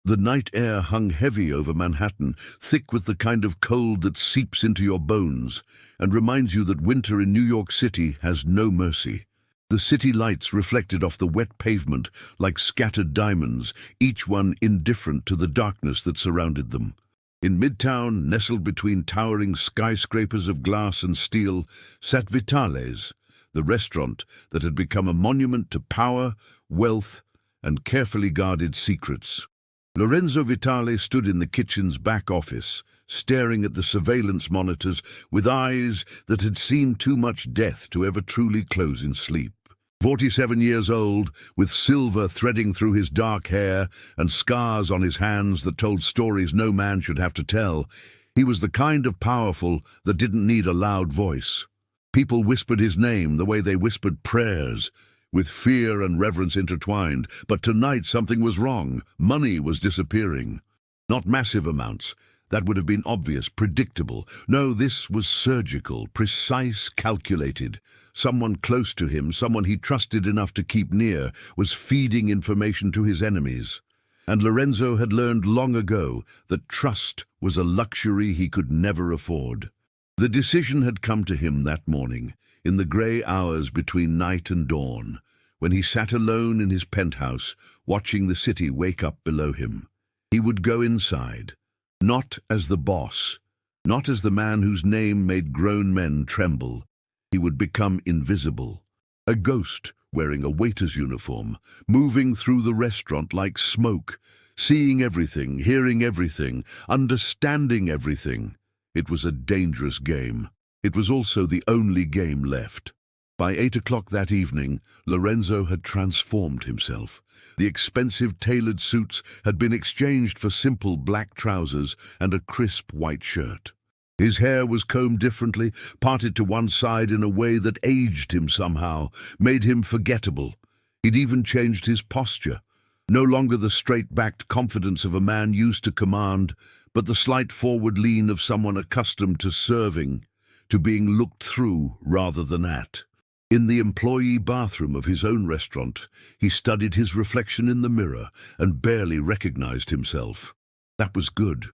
The night air hung heavy over Manhattan, thick with the kind of cold that seeps into your bones and reminds you that winter in New York City has no mercy. The city lights reflected off the wet pavement like scattered diamonds, each one indifferent to the darkness that surrounded them. In Midtown, nestled between towering skyscrapers of glass and steel, sat Vitale's, the restaurant that had become a monument to power, wealth, and carefully guarded secrets. Lorenzo Vitale stood in the kitchen's back office, staring at the surveillance monitors with eyes that had seen too much death to ever truly close in sleep. 47 years old, with silver threading through his dark hair and scars on his hands that told stories no man should have to tell, he was the kind of powerful that didn't need a loud voice. People whispered his name the way they whispered prayers, with fear and reverence intertwined. But tonight something was wrong. Money was disappearing. Not massive amounts. That would have been obvious, predictable. No, this was surgical, precise, calculated. Someone close to him, someone he trusted enough to keep near, was feeding information to his enemies. And Lorenzo had learned long ago that trust was a luxury he could never afford. The decision had come to him that morning, in the grey hours between night and dawn, when he sat alone in his penthouse, watching the city wake up below him. He would go inside, not as the boss, not as the man whose name made grown men tremble. He would become invisible, a ghost wearing a waiter's uniform, moving through the restaurant like smoke, seeing everything, hearing everything, understanding everything. It was a dangerous game. It was also the only game left. By 8 o'clock that evening, Lorenzo had transformed himself. The expensive tailored suits had been exchanged for simple black trousers and a crisp white shirt. His hair was combed differently, parted to one side in a way that aged him somehow, made him forgettable. He'd even changed his posture. No longer the straight-backed confidence of a man used to command, but the slight forward lean of someone accustomed to serving, to being looked through rather than at. In the employee bathroom of his own restaurant, he studied his reflection in the mirror and barely recognized himself. That was good.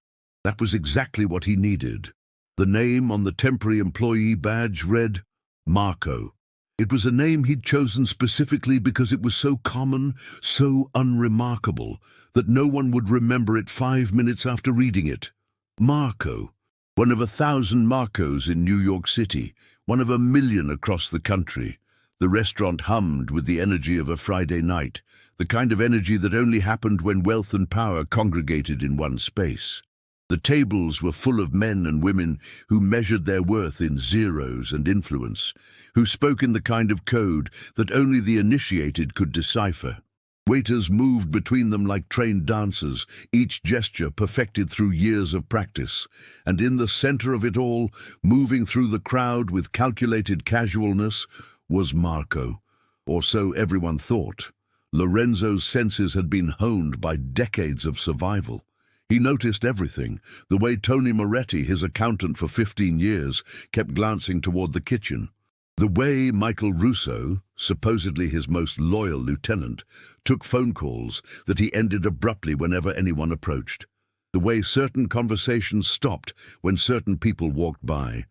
That was exactly what he needed. The name on the temporary employee badge read Marco. It was a name he'd chosen specifically because it was so common, so unremarkable, that no one would remember it 5 minutes after reading it. Marco. One of 1,000 Marcos in New York City, one of 1,000,000 across the country. The restaurant hummed with the energy of a Friday night, the kind of energy that only happened when wealth and power congregated in one space. The tables were full of men and women who measured their worth in zeros and influence, who spoke in the kind of code that only the initiated could decipher. Waiters moved between them like trained dancers, each gesture perfected through years of practice. And in the center of it all, moving through the crowd with calculated casualness, was Marco. Or so everyone thought. Lorenzo's senses had been honed by decades of survival. He noticed everything, the way Tony Moretti, his accountant for 15 years, kept glancing toward the kitchen. The way Michael Russo, supposedly his most loyal lieutenant, took phone calls that he ended abruptly whenever anyone approached. The way certain conversations stopped when certain people walked by,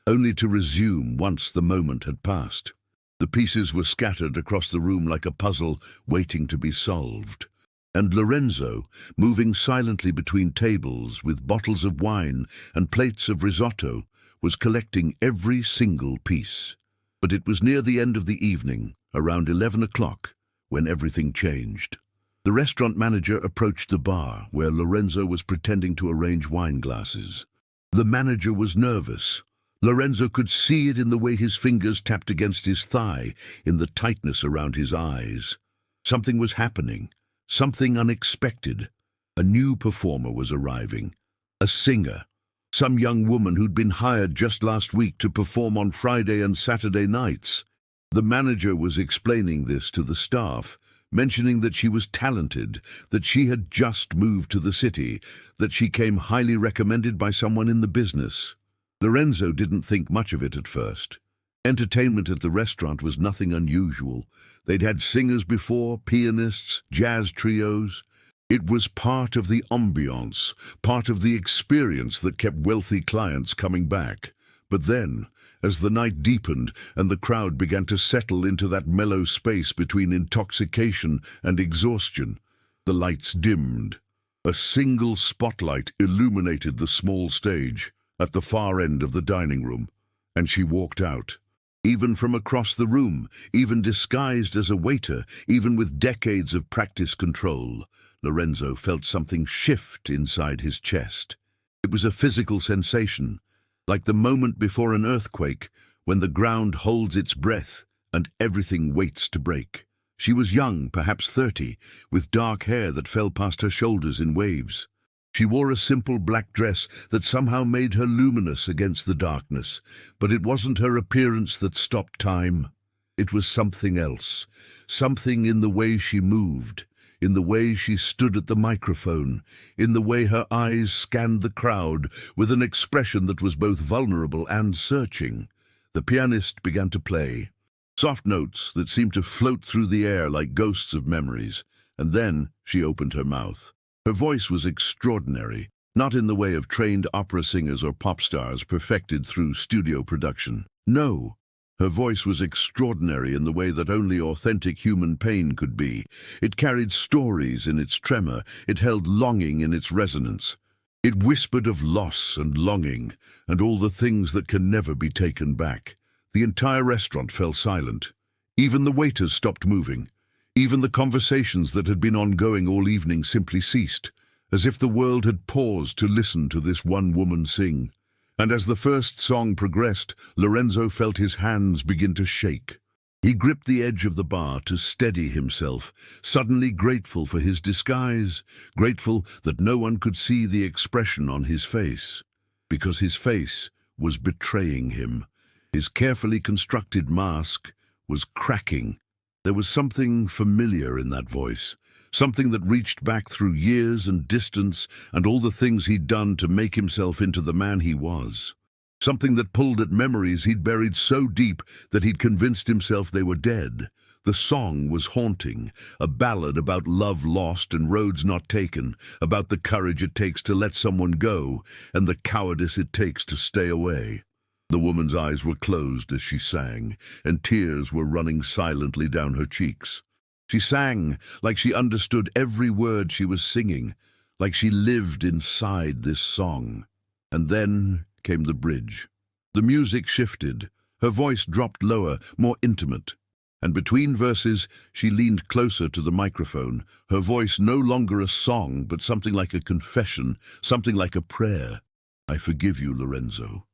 only to resume once the moment had passed. The pieces were scattered across the room like a puzzle waiting to be solved. And Lorenzo, moving silently between tables with bottles of wine and plates of risotto, was collecting every single piece. But it was near the end of the evening, around 11 o'clock, when everything changed. The restaurant manager approached the bar, where Lorenzo was pretending to arrange wine glasses. The manager was nervous. Lorenzo could see it in the way his fingers tapped against his thigh, in the tightness around his eyes. Something was happening. Something unexpected. A new performer was arriving. A singer. Some young woman who'd been hired just last week to perform on Friday and Saturday nights. The manager was explaining this to the staff, mentioning that she was talented, that she had just moved to the city, that she came highly recommended by someone in the business. Lorenzo didn't think much of it at first. Entertainment at the restaurant was nothing unusual. They'd had singers before, pianists, jazz trios. It was part of the ambiance, part of the experience that kept wealthy clients coming back. But then, as the night deepened and the crowd began to settle into that mellow space between intoxication and exhaustion, the lights dimmed. A single spotlight illuminated the small stage at the far end of the dining room, and she walked out. Even from across the room, even disguised as a waiter, even with decades of practice control, Lorenzo felt something shift inside his chest. It was a physical sensation, like the moment before an earthquake, when the ground holds its breath and everything waits to break. She was young, perhaps 30, with dark hair that fell past her shoulders in waves. She wore a simple black dress that somehow made her luminous against the darkness, but it wasn't her appearance that stopped time. It was something else, something in the way she moved, in the way she stood at the microphone, in the way her eyes scanned the crowd with an expression that was both vulnerable and searching. The pianist began to play, soft notes that seemed to float through the air like ghosts of memories, and then she opened her mouth. Her voice was extraordinary, not in the way of trained opera singers or pop stars perfected through studio production. No, her voice was extraordinary in the way that only authentic human pain could be. It carried stories in its tremor, it held longing in its resonance. It whispered of loss and longing, and all the things that can never be taken back. The entire restaurant fell silent. Even the waiters stopped moving. Even the conversations that had been ongoing all evening simply ceased, as if the world had paused to listen to this one woman sing. And as the first song progressed, Lorenzo felt his hands begin to shake. He gripped the edge of the bar to steady himself, suddenly grateful for his disguise, grateful that no one could see the expression on his face, because his face was betraying him. His carefully constructed mask was cracking. There was something familiar in that voice, something that reached back through years and distance and all the things he'd done to make himself into the man he was. Something that pulled at memories he'd buried so deep that he'd convinced himself they were dead. The song was haunting, a ballad about love lost and roads not taken, about the courage it takes to let someone go and the cowardice it takes to stay away. The woman's eyes were closed as she sang, and tears were running silently down her cheeks. She sang like she understood every word she was singing, like she lived inside this song. And then came the bridge. The music shifted. Her voice dropped lower, more intimate. And between verses, she leaned closer to the microphone, her voice no longer a song, but something like a confession, something like a prayer. "I forgive you, Lorenzo."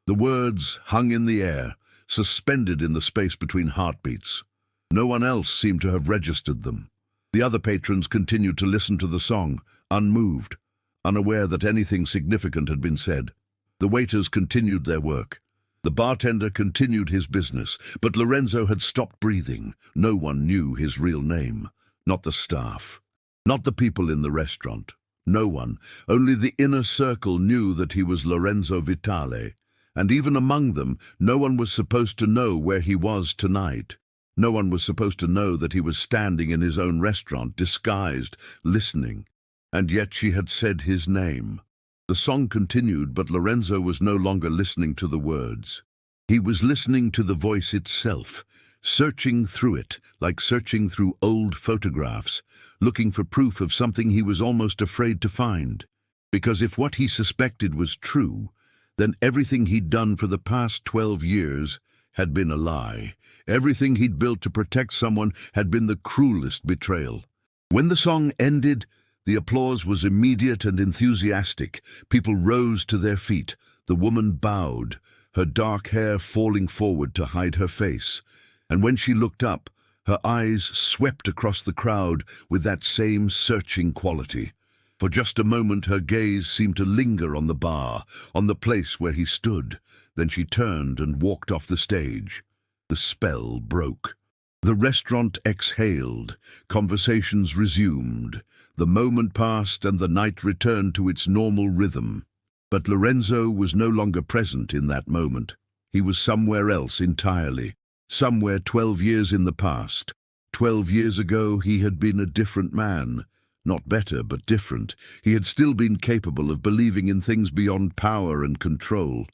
The words hung in the air, suspended in the space between heartbeats. No one else seemed to have registered them. The other patrons continued to listen to the song, unmoved, unaware that anything significant had been said. The waiters continued their work. The bartender continued his business, but Lorenzo had stopped breathing. No one knew his real name. Not the staff. Not the people in the restaurant. No one. Only the inner circle knew that he was Lorenzo Vitale. And even among them, no one was supposed to know where he was tonight. No one was supposed to know that he was standing in his own restaurant, disguised, listening. And yet she had said his name. The song continued, but Lorenzo was no longer listening to the words. He was listening to the voice itself, searching through it, like searching through old photographs, looking for proof of something he was almost afraid to find. Because if what he suspected was true, then everything he'd done for the past 12 years had been a lie. Everything he'd built to protect someone had been the cruelest betrayal. When the song ended, the applause was immediate and enthusiastic. People rose to their feet. The woman bowed, her dark hair falling forward to hide her face. And when she looked up, her eyes swept across the crowd with that same searching quality. For just a moment her gaze seemed to linger on the bar, on the place where he stood. Then she turned and walked off the stage. The spell broke. The restaurant exhaled. Conversations resumed. The moment passed and the night returned to its normal rhythm. But Lorenzo was no longer present in that moment. He was somewhere else entirely. Somewhere 12 years in the past. 12 years ago he had been a different man. Not better, but different. He had still been capable of believing in things beyond power and control.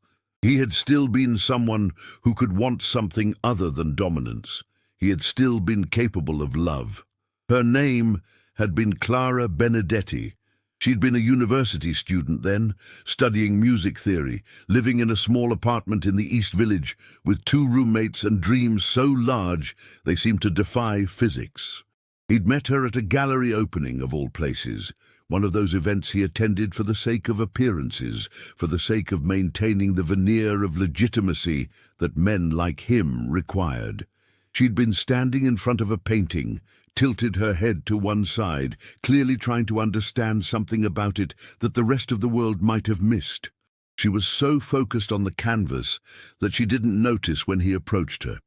He had still been someone who could want something other than dominance. He had still been capable of love. Her name had been Clara Benedetti. She'd been a university student then, studying music theory, living in a small apartment in the East Village, with 2 roommates and dreams so large they seemed to defy physics. He'd met her at a gallery opening, of all places, one of those events he attended for the sake of appearances, for the sake of maintaining the veneer of legitimacy that men like him required. She'd been standing in front of a painting, tilted her head to one side, clearly trying to understand something about it that the rest of the world might have missed. She was so focused on the canvas that she didn't notice when he approached her.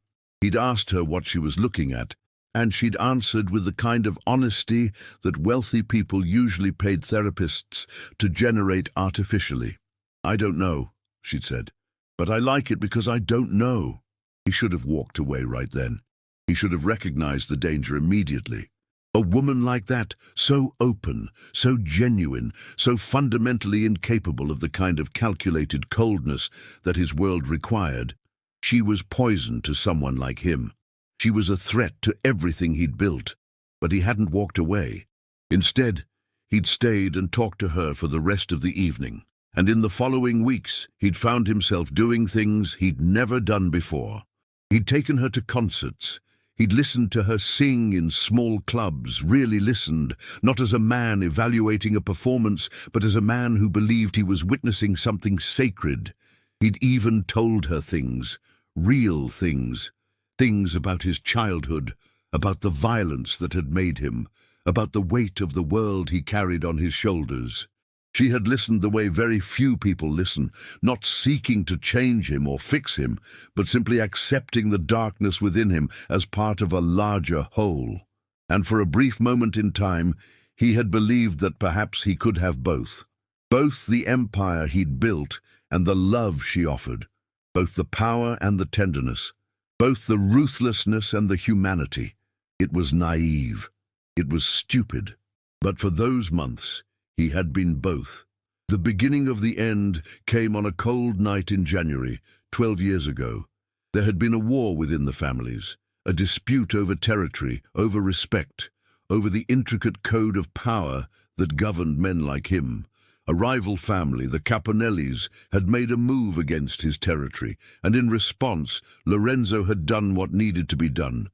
He'd asked her what she was looking at, and she'd answered with the kind of honesty that wealthy people usually paid therapists to generate artificially. "I don't know," she'd said, "but I like it because I don't know." He should have walked away right then. He should have recognized the danger immediately. A woman like that, so open, so genuine, so fundamentally incapable of the kind of calculated coldness that his world required. She was poison to someone like him. She was a threat to everything he'd built. But he hadn't walked away. Instead, he'd stayed and talked to her for the rest of the evening. And in the following weeks, he'd found himself doing things he'd never done before. He'd taken her to concerts. He'd listened to her sing in small clubs, really listened, not as a man evaluating a performance, but as a man who believed he was witnessing something sacred. He'd even told her things, real things, things about his childhood, about the violence that had made him, about the weight of the world he carried on his shoulders. She had listened the way very few people listen, not seeking to change him or fix him, but simply accepting the darkness within him as part of a larger whole. And for a brief moment in time, he had believed that perhaps he could have both. Both the empire he'd built and the love she offered. Both the power and the tenderness. Both the ruthlessness and the humanity. It was naive. It was stupid. But for those months, he had been both. The beginning of the end came on a cold night in January, 12 years ago. There had been a war within the families, a dispute over territory, over respect, over the intricate code of power that governed men like him. A rival family, the Caponellis, had made a move against his territory, and in response, Lorenzo had done what needed to be done.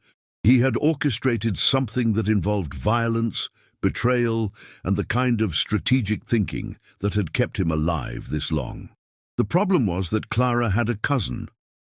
He had orchestrated something that involved violence, betrayal, and the kind of strategic thinking that had kept him alive this long. The problem was that Clara had a cousin,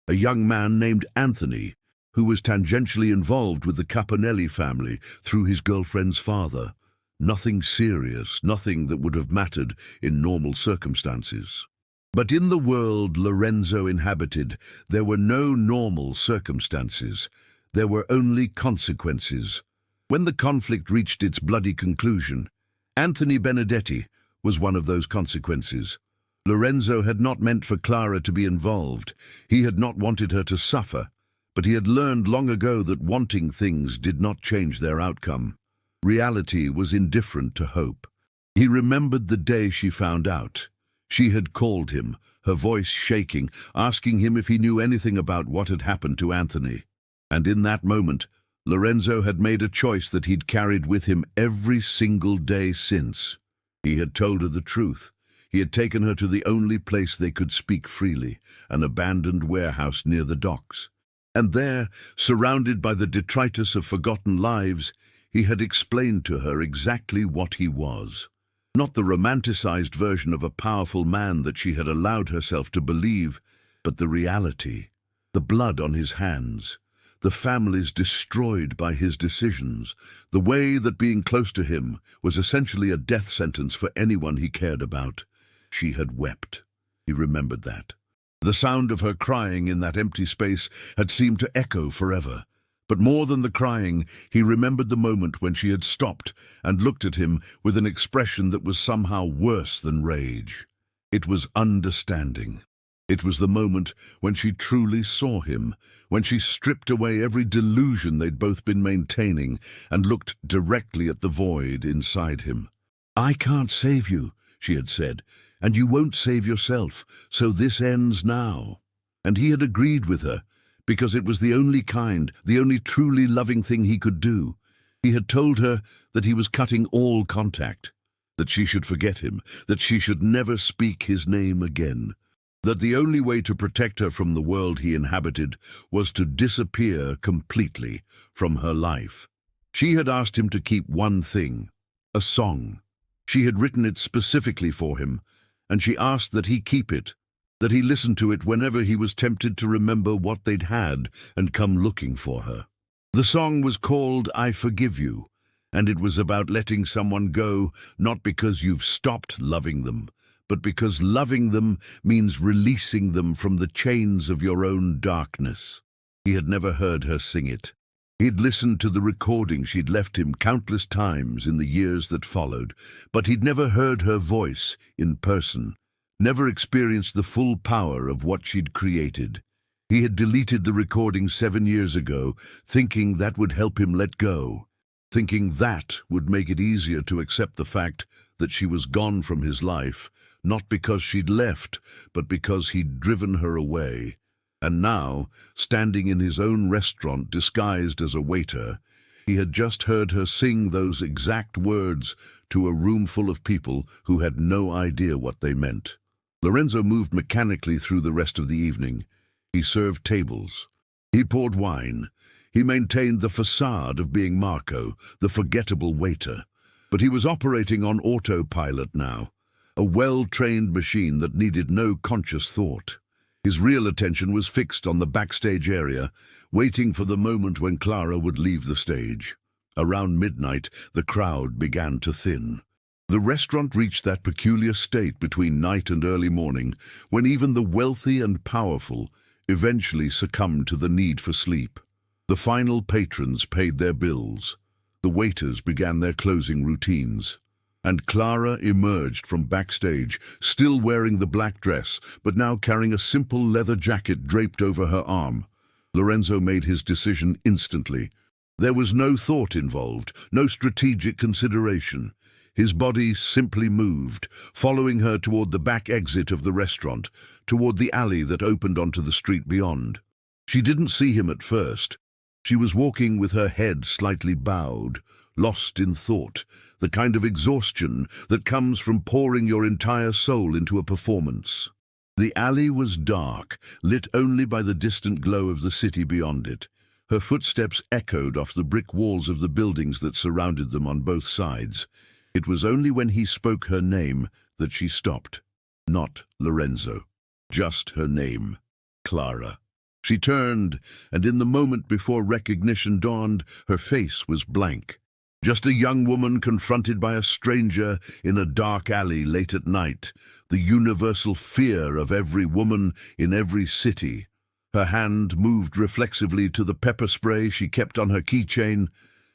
a young man named Anthony, who was tangentially involved with the Caponelli family through his girlfriend's father. Nothing serious, nothing that would have mattered in normal circumstances. But in the world Lorenzo inhabited, there were no normal circumstances. There were only consequences. When the conflict reached its bloody conclusion, Anthony Benedetti was one of those consequences. Lorenzo had not meant for Clara to be involved. He had not wanted her to suffer, but he had learned long ago that wanting things did not change their outcome. Reality was indifferent to hope. He remembered the day she found out. She had called him, her voice shaking, asking him if he knew anything about what had happened to Anthony. And in that moment, Lorenzo had made a choice that he'd carried with him every single day since. He had told her the truth. He had taken her to the only place they could speak freely, an abandoned warehouse near the docks. And there, surrounded by the detritus of forgotten lives, he had explained to her exactly what he was. Not the romanticized version of a powerful man that she had allowed herself to believe, but the reality, the blood on his hands, the families destroyed by his decisions, the way that being close to him was essentially a death sentence for anyone he cared about. She had wept. He remembered that. The sound of her crying in that empty space had seemed to echo forever. But more than the crying, he remembered the moment when she had stopped and looked at him with an expression that was somehow worse than rage. It was understanding. It was the moment when she truly saw him, when she stripped away every delusion they'd both been maintaining and looked directly at the void inside him. "I can't save you," she had said, "and you won't save yourself, so this ends now." And he had agreed with her, because it was the only kind, the only truly loving thing he could do. He had told her that he was cutting all contact, that she should forget him, that she should never speak his name again, that the only way to protect her from the world he inhabited was to disappear completely from her life. She had asked him to keep one thing, a song. She had written it specifically for him, and she asked that he keep it, that he listen to it whenever he was tempted to remember what they'd had and come looking for her. The song was called "I Forgive You," and it was about letting someone go, not because you've stopped loving them, but because loving them means releasing them from the chains of your own darkness. He had never heard her sing it. He'd listened to the recording she'd left him countless times in the years that followed, but he'd never heard her voice in person, never experienced the full power of what she'd created. He had deleted the recording 7 years ago, thinking that would help him let go, thinking that would make it easier to accept the fact that she was gone from his life, not because she'd left, but because he'd driven her away. And now, standing in his own restaurant disguised as a waiter, he had just heard her sing those exact words to a room full of people who had no idea what they meant. Lorenzo moved mechanically through the rest of the evening. He served tables. He poured wine. He maintained the facade of being Marco, the forgettable waiter. But he was operating on autopilot now, a well-trained machine that needed no conscious thought. His real attention was fixed on the backstage area, waiting for the moment when Clara would leave the stage. Around midnight, the crowd began to thin. The restaurant reached that peculiar state between night and early morning, when even the wealthy and powerful eventually succumbed to the need for sleep. The final patrons paid their bills. The waiters began their closing routines. And Clara emerged from backstage, still wearing the black dress, but now carrying a simple leather jacket draped over her arm. Lorenzo made his decision instantly. There was no thought involved, no strategic consideration. His body simply moved, following her toward the back exit of the restaurant, toward the alley that opened onto the street beyond. She didn't see him at first. She was walking with her head slightly bowed, lost in thought, the kind of exhaustion that comes from pouring your entire soul into a performance. The alley was dark, lit only by the distant glow of the city beyond it. Her footsteps echoed off the brick walls of the buildings that surrounded them on both sides. It was only when he spoke her name that she stopped. Not Lorenzo, just her name, Clara. She turned, and in the moment before recognition dawned, her face was blank. Just a young woman confronted by a stranger in a dark alley late at night, the universal fear of every woman in every city. Her hand moved reflexively to the pepper spray she kept on her keychain,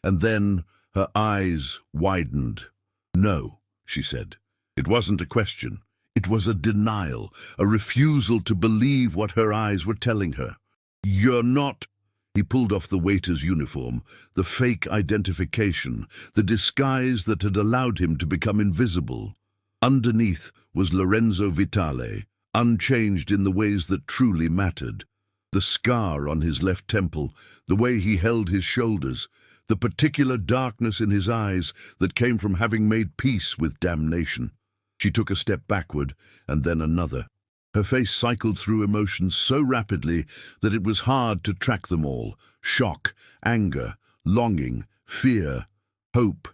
and then her eyes widened. "No," she said. It wasn't a question. It was a denial, a refusal to believe what her eyes were telling her. "You're not—" He pulled off the waiter's uniform, the fake identification, the disguise that had allowed him to become invisible. Underneath was Lorenzo Vitale, unchanged in the ways that truly mattered. The scar on his left temple, the way he held his shoulders, the particular darkness in his eyes that came from having made peace with damnation. She took a step backward, and then another. Her face cycled through emotions so rapidly that it was hard to track them all. Shock, anger, longing, fear, hope,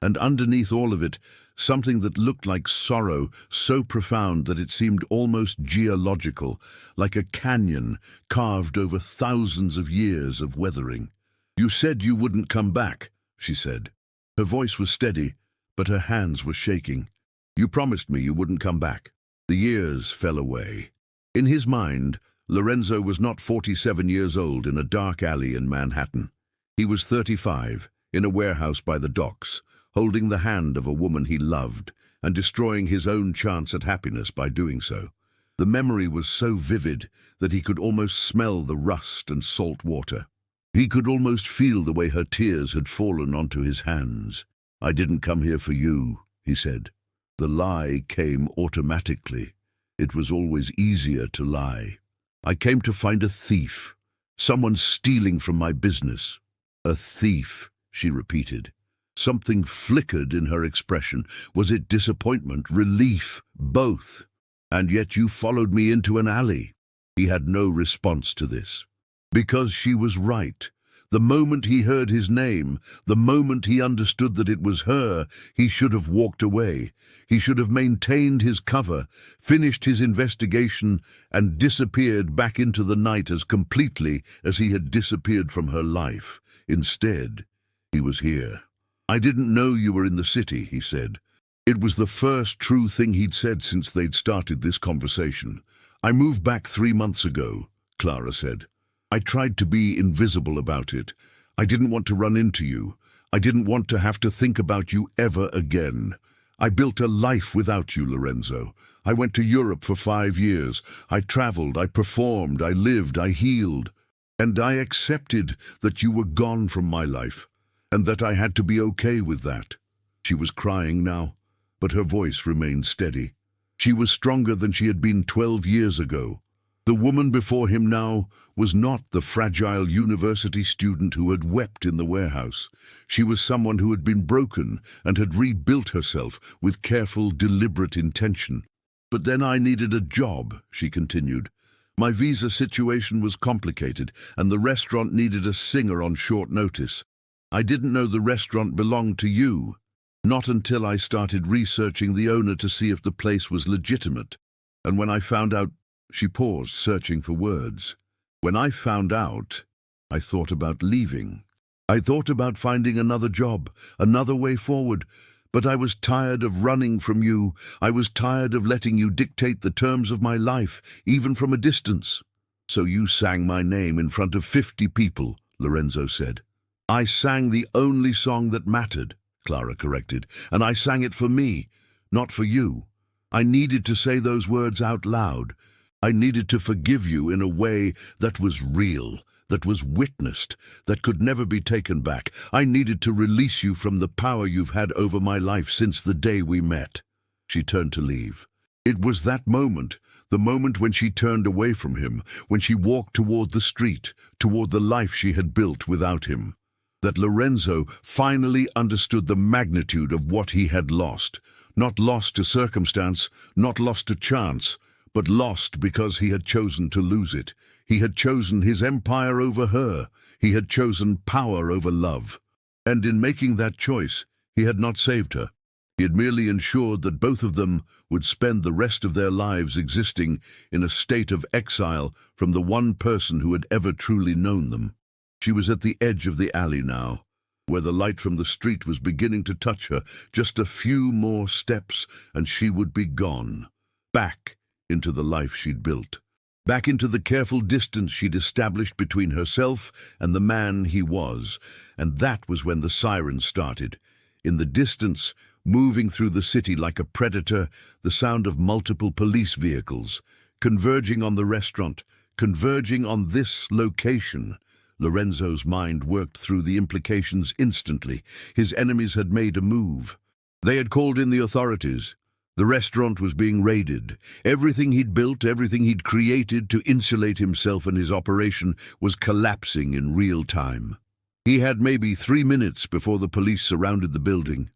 and underneath all of it, something that looked like sorrow, so profound that it seemed almost geological, like a canyon carved over thousands of years of weathering. "You said you wouldn't come back," she said. Her voice was steady, but her hands were shaking. "You promised me you wouldn't come back." The years fell away. In his mind, Lorenzo was not 47 years old in a dark alley in Manhattan. He was 35, in a warehouse by the docks, holding the hand of a woman he loved, and destroying his own chance at happiness by doing so. The memory was so vivid that he could almost smell the rust and salt water. He could almost feel the way her tears had fallen onto his hands. "I didn't come here for you," he said. The lie came automatically. It was always easier to lie. "I came to find a thief. Someone stealing from my business." "A thief," she repeated. Something flickered in her expression. Was it disappointment, relief, both? "And yet you followed me into an alley." He had no response to this. Because she was right. The moment he heard his name, the moment he understood that it was her, he should have walked away. He should have maintained his cover, finished his investigation, and disappeared back into the night as completely as he had disappeared from her life. Instead, he was here. "I didn't know you were in the city," he said. It was the first true thing he'd said since they'd started this conversation. "I moved back 3 months ago," Clara said. "I tried to be invisible about it. I didn't want to run into you. I didn't want to have to think about you ever again. I built a life without you, Lorenzo. I went to Europe for 5 years. I traveled, I performed, I lived, I healed. And I accepted that you were gone from my life, and that I had to be okay with that." She was crying now, but her voice remained steady. She was stronger than she had been 12 years ago. The woman before him now was not the fragile university student who had wept in the warehouse. She was someone who had been broken and had rebuilt herself with careful, deliberate intention. "But then I needed a job," she continued. "My visa situation was complicated, and the restaurant needed a singer on short notice. I didn't know the restaurant belonged to you. Not until I started researching the owner to see if the place was legitimate. And when I found out—" She paused, searching for words. "When I found out, I thought about leaving. I thought about finding another job, another way forward. But I was tired of running from you. I was tired of letting you dictate the terms of my life, even from a distance." "So you sang my name in front of 50 people, Lorenzo said. "I sang the only song that mattered," Clara corrected, "and I sang it for me, not for you. I needed to say those words out loud. I needed to forgive you in a way that was real, that was witnessed, that could never be taken back. I needed to release you from the power you've had over my life since the day we met." She turned to leave. It was that moment, the moment when she turned away from him, when she walked toward the street, toward the life she had built without him, that Lorenzo finally understood the magnitude of what he had lost. Not lost to circumstance, not lost to chance, but lost because he had chosen to lose it. He had chosen his empire over her. He had chosen power over love. And in making that choice, he had not saved her. He had merely ensured that both of them would spend the rest of their lives existing in a state of exile from the one person who had ever truly known them. She was at the edge of the alley now, where the light from the street was beginning to touch her. Just a few more steps, and she would be gone. Back into the life she'd built. Back into the careful distance she'd established between herself and the man he was. And that was when the sirens started. In the distance, moving through the city like a predator, the sound of multiple police vehicles, converging on the restaurant, converging on this location. Lorenzo's mind worked through the implications instantly. His enemies had made a move. They had called in the authorities. The restaurant was being raided. Everything he'd built, everything he'd created to insulate himself and his operation was collapsing in real time. He had maybe 3 minutes before the police surrounded the building,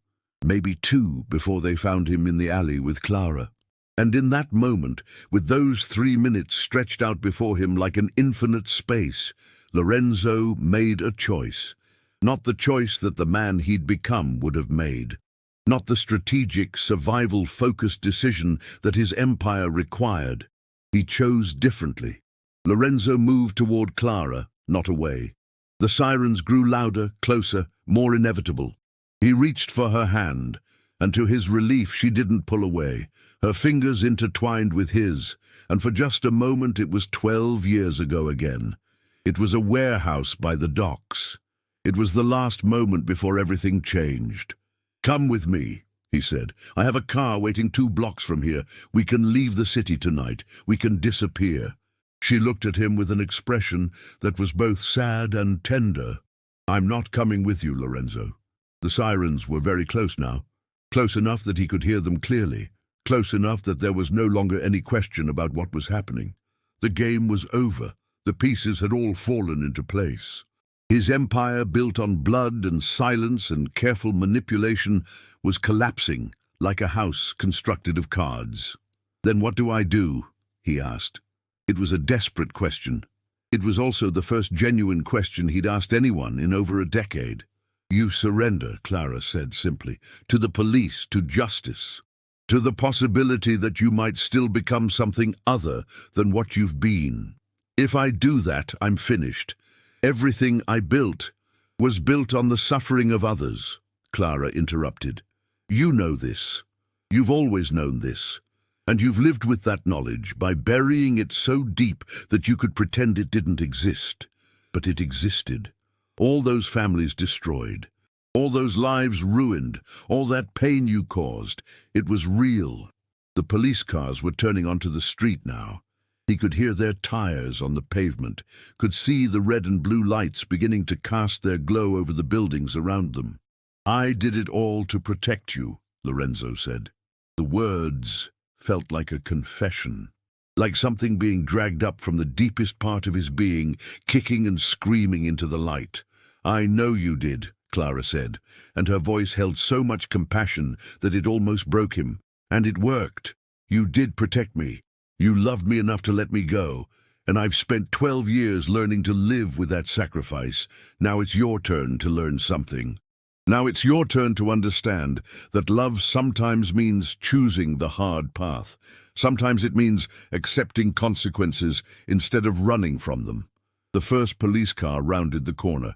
maybe 2 before they found him in the alley with Clara. And in that moment, with those 3 minutes stretched out before him like an infinite space, Lorenzo made a choice. Not the choice that the man he'd become would have made. Not the strategic, survival-focused decision that his empire required. He chose differently. Lorenzo moved toward Clara, not away. The sirens grew louder, closer, more inevitable. He reached for her hand, and to his relief she didn't pull away. Her fingers intertwined with his, and for just a moment it was 12 years ago again. It was a warehouse by the docks. It was the last moment before everything changed. "Come with me," he said. "I have a car waiting 2 blocks from here. We can leave the city tonight. We can disappear." She looked at him with an expression that was both sad and tender. "I'm not coming with you, Lorenzo." The sirens were very close now, close enough that he could hear them clearly, close enough that there was no longer any question about what was happening. The game was over. The pieces had all fallen into place. His empire, built on blood and silence and careful manipulation, was collapsing like a house constructed of cards. "Then what do I do?" he asked. It was a desperate question. It was also the first genuine question he'd asked anyone in over a decade. "You surrender," Clara said simply, "to the police, to justice, to the possibility that you might still become something other than what you've been." "If I do that, I'm finished. Everything I built was built on the suffering of others," Clara interrupted. "You know this. You've always known this. And you've lived with that knowledge by burying it so deep that you could pretend it didn't exist. But it existed. All those families destroyed. All those lives ruined. All that pain you caused. It was real." The police cars were turning onto the street now. He could hear their tires on the pavement, could see the red and blue lights beginning to cast their glow over the buildings around them. "I did it all to protect you," Lorenzo said. The words felt like a confession, like something being dragged up from the deepest part of his being, kicking and screaming into the light. "I know you did," Clara said, and her voice held so much compassion that it almost broke him. "And it worked. You did protect me. You loved me enough to let me go, and I've spent 12 years learning to live with that sacrifice. Now it's your turn to learn something. Now it's your turn to understand that love sometimes means choosing the hard path. Sometimes it means accepting consequences instead of running from them." The first police car rounded the corner.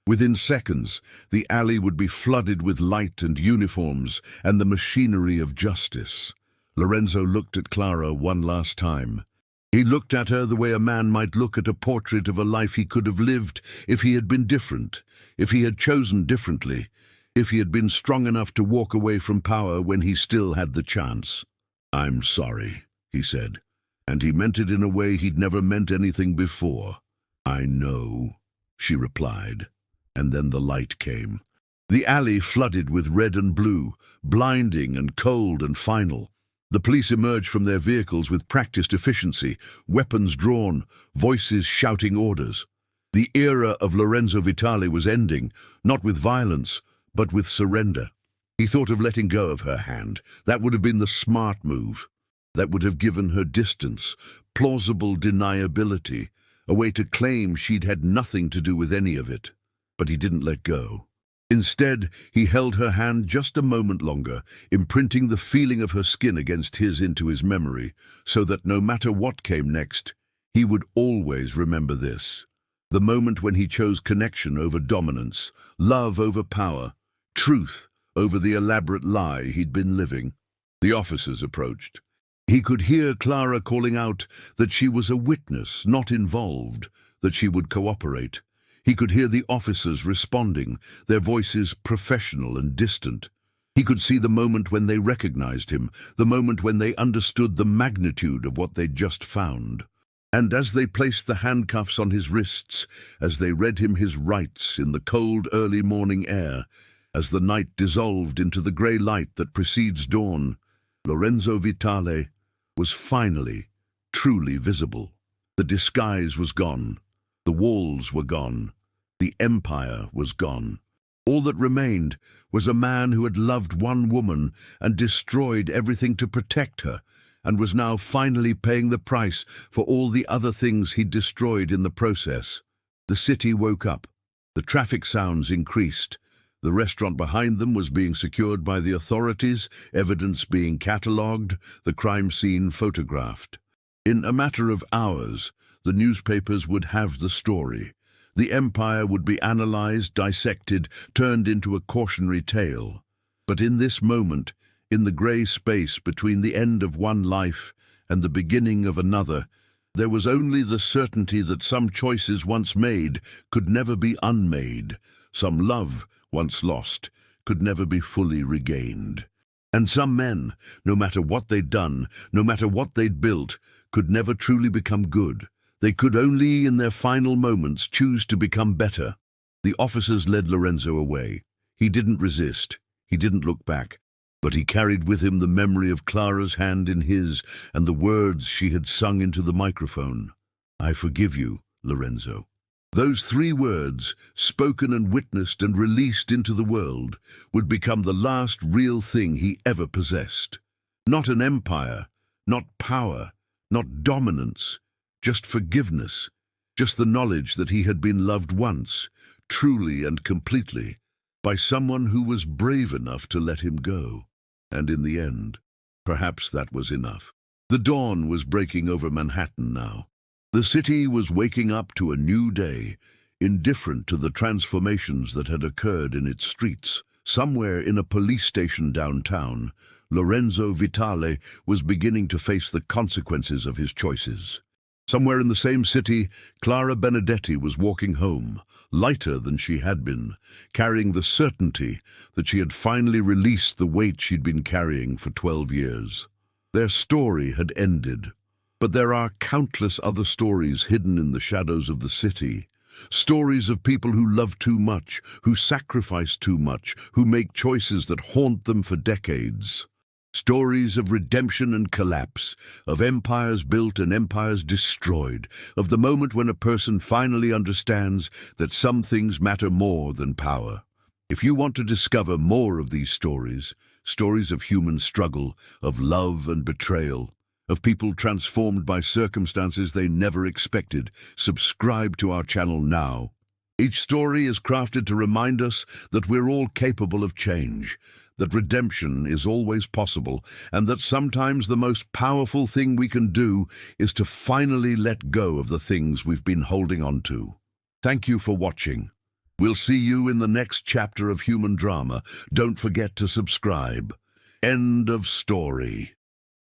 Within seconds, the alley would be flooded with light and uniforms and the machinery of justice. Lorenzo looked at Clara one last time. He looked at her the way a man might look at a portrait of a life he could have lived if he had been different, if he had chosen differently, if he had been strong enough to walk away from power when he still had the chance. "I'm sorry," he said, and he meant it in a way he'd never meant anything before. "I know," she replied, and then the light came. The alley flooded with red and blue, blinding and cold and final. The police emerged from their vehicles with practiced efficiency, weapons drawn, voices shouting orders. The era of Lorenzo Vitale was ending, not with violence, but with surrender. He thought of letting go of her hand. That would have been the smart move. That would have given her distance, plausible deniability, a way to claim she'd had nothing to do with any of it. But he didn't let go. Instead, he held her hand just a moment longer, imprinting the feeling of her skin against his into his memory, so that no matter what came next, he would always remember this. The moment when he chose connection over dominance, love over power, truth over the elaborate lie he'd been living. The officers approached. He could hear Clara calling out that she was a witness, not involved, that she would cooperate. He could hear the officers responding, their voices professional and distant. He could see the moment when they recognized him, the moment when they understood the magnitude of what they'd just found. And as they placed the handcuffs on his wrists, as they read him his rights in the cold early morning air, as the night dissolved into the grey light that precedes dawn, Lorenzo Vitale was finally, truly visible. The disguise was gone. The walls were gone. The empire was gone. All that remained was a man who had loved one woman and destroyed everything to protect her, and was now finally paying the price for all the other things he'd destroyed in the process. The city woke up. The traffic sounds increased. The restaurant behind them was being secured by the authorities, evidence being catalogued, the crime scene photographed. In a matter of hours, the newspapers would have the story. The empire would be analyzed, dissected, turned into a cautionary tale. But in this moment, in the grey space between the end of one life and the beginning of another, there was only the certainty that some choices once made could never be unmade, some love once lost could never be fully regained. And some men, no matter what they'd done, no matter what they'd built, could never truly become good. They could only, in their final moments, choose to become better. The officers led Lorenzo away. He didn't resist. He didn't look back. But he carried with him the memory of Clara's hand in his and the words she had sung into the microphone. "I forgive you, Lorenzo." Those 3 words, spoken and witnessed and released into the world, would become the last real thing he ever possessed. Not an empire, not power, not dominance, just forgiveness, just the knowledge that he had been loved once, truly and completely, by someone who was brave enough to let him go. And in the end, perhaps that was enough. The dawn was breaking over Manhattan now. The city was waking up to a new day, indifferent to the transformations that had occurred in its streets. Somewhere in a police station downtown, Lorenzo Vitale was beginning to face the consequences of his choices. Somewhere in the same city, Clara Benedetti was walking home, lighter than she had been, carrying the certainty that she had finally released the weight she'd been carrying for 12 years. Their story had ended. But there are countless other stories hidden in the shadows of the city. Stories of people who love too much, who sacrifice too much, who make choices that haunt them for decades. Stories of redemption and collapse, of empires built and empires destroyed, of the moment when a person finally understands that some things matter more than power. If you want to discover more of these stories, stories of human struggle, of love and betrayal, of people transformed by circumstances they never expected, subscribe to our channel now. Each story is crafted to remind us that we're all capable of change, that redemption is always possible, and that sometimes the most powerful thing we can do is to finally let go of the things we've been holding on to. Thank you for watching. We'll see you in the next chapter of human drama. Don't forget to subscribe. End of story.